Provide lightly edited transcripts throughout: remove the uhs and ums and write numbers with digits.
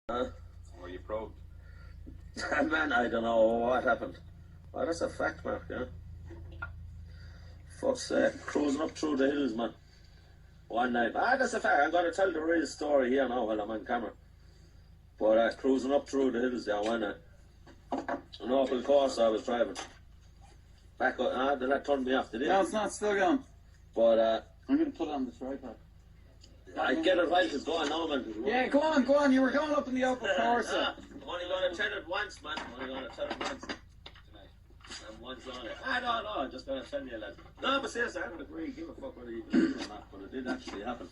Were you probed? Man, I don't know what happened. Oh, that's a fact, Mark, yeah. Fuck's sake, cruising up through the hills, man. One night. That's a fact. I'm going to tell the real story here now while I'm on camera. But cruising up through the hills there one night. An awful course I was driving. Back up, that turned me off, did it? No, it's not still going. But I'm going to put it on the tripod. I get it right, it's going now, man. Yeah, go on. You were going up in the open course. I'm only going to tell it once, man. I'm only going to tell it once. And once on it. No, I'm just going to tell you, lad. No, but seriously, I don't agree. Give a fuck whether you believe it or not. But it did actually happen.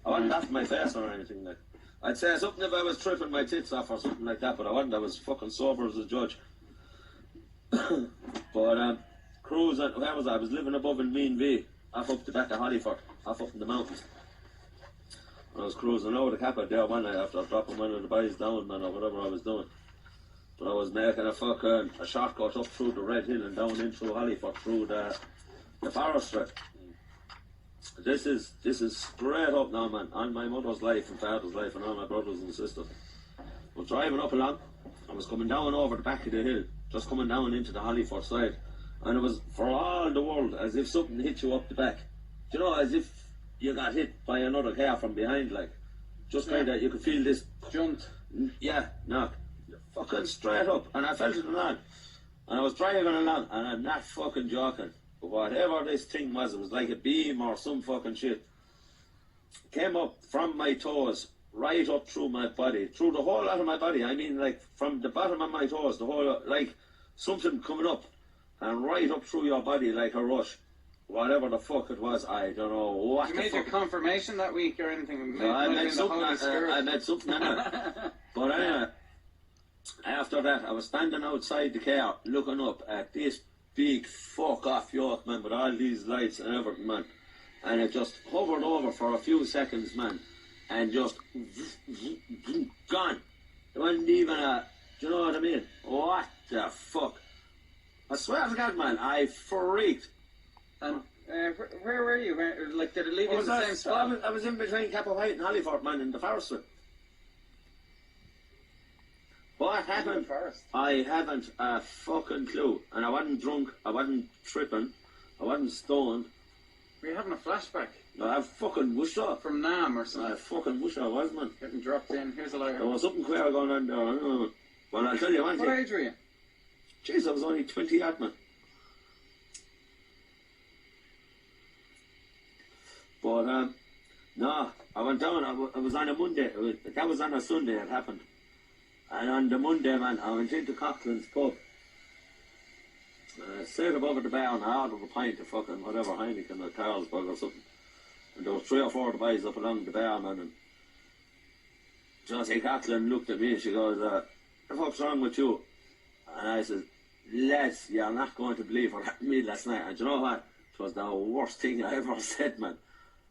I wasn't laughing my face or anything like. I'd say something if I was tripping my tits off or something like that, but I wasn't. I was fucking sober as a judge. But cruising, where was I? I was living above in Mean V, half up the back of Hollyford, half up in the mountains. I was cruising over the Kappa there one night after dropping one of the boys down, man, or whatever I was doing. But I was making a shortcut up through the Red Hill and down in through Hollyford, through the forestry. This is straight up now, man, on my mother's life and father's life and all my brothers and sisters. I was driving up along, I was coming down over the back of the hill, just coming down into the Hollyford side, and it was for all the world as if something hit you up the back. Do you know, as if you got hit by another car from behind, like, just kind of, you could feel this jumped. Yeah, knock, fucking straight up, and I felt it along, and I was driving along, and I'm not fucking joking, but whatever this thing was, it was like a beam or some fucking shit, came up from my toes, right up through my body, through the whole lot of my body. I mean, like, from the bottom of my toes, the whole, like, something coming up, and right up through your body like a rush. Whatever the fuck it was, I don't know what. You the made fuck. your confirmation that week or anything? No, I made something. I made something in it. But anyway, after that, I was standing outside the car, looking up at this big fuck off yacht, man, with all these lights and everything, man. And it just hovered over for a few seconds, man, and just gone. It wasn't even do you know what I mean? What the fuck? I swear to God, man, I freaked. And where were you? Like, did it leave you in the same spot? I was in between Capel Height and Hollyford, man, in the forestry. What happened? I haven't a fucking clue. And I wasn't drunk, I wasn't tripping, I wasn't stoned. Were you having a flashback? I fucking wish I. From Nam or something? I fucking wish I was, man. Getting dropped in. Here's a liar. There was something queer going on there, I don't know. But I'll tell you one thing. What age were you? Jeez, I was only 20 odd, man. But, no, I went down, I was on a Monday, that was on a Sunday it happened. And on the Monday, man, I went into Coughlin's pub. I sat above the bar and I ordered a pint of fucking whatever, Heineken or Carlsberg or something. And there was 3 or 4 of the boys up along the bar, man, and Josie Coughlin looked at me and she goes, what the fuck's wrong with you? And I said, lads, you're not going to believe what happened to me last night. And you know what? It was the worst thing I ever said, man.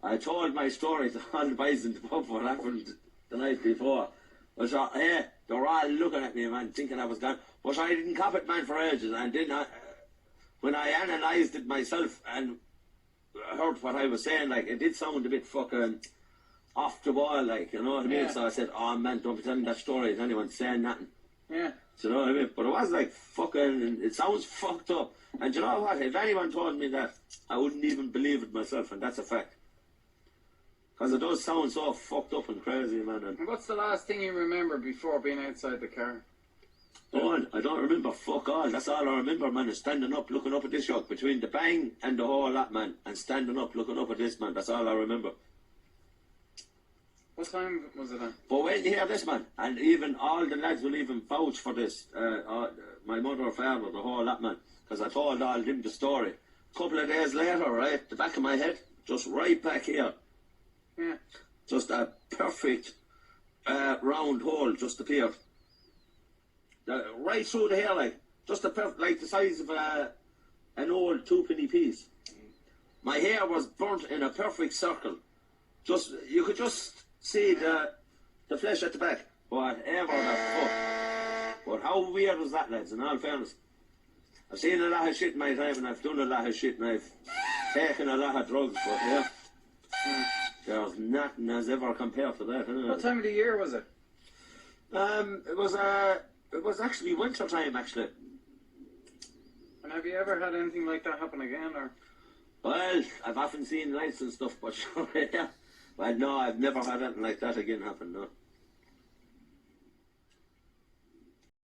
I told my story to all the boys in the pub what happened the night before. I thought, hey, they were all looking at me, man, thinking I was gone. But I didn't cop it, man, for ages. And then when I analysed it myself and heard what I was saying, like, it did sound a bit fucking off the wall, like, you know what I mean? Yeah. So I said, oh, man, don't be telling that story to anyone saying nothing. Yeah. Do you know what I mean? But it was like fucking, it sounds fucked up. And do you know what? If anyone told me that, I wouldn't even believe it myself, and that's a fact. Because it does sound so fucked up and crazy, man. And what's the last thing you remember before being outside the car? Oh, I don't remember fuck all. That's all I remember, man, is standing up, looking up at this yacht, between the bang and the whole lot, man, and standing up, looking up at this, man. That's all I remember. What time was it then? But when you hear this, man, and even all the lads will even vouch for this, my mother or father, the whole lot, man, because I told all them the story. A couple of days later, right, the back of my head, just right back here. Yeah. Just a perfect round hole just appeared. Right through the hair, like, just like the size of an old 2-penny piece. My hair was burnt in a perfect circle. Just, you could just see the flesh at the back. Whatever the fuck. But how weird was that, lads, in all fairness? I've seen a lot of shit in my time, and I've done a lot of shit, and I've taken a lot of drugs, but yeah. There's nothing as ever compared to that. What time of the year was it? It was actually winter time actually. And have you ever had anything like that happen again, or? Well, I've often seen lights and stuff, but sure, yeah. Well, no, I've never had anything like that again happen, no.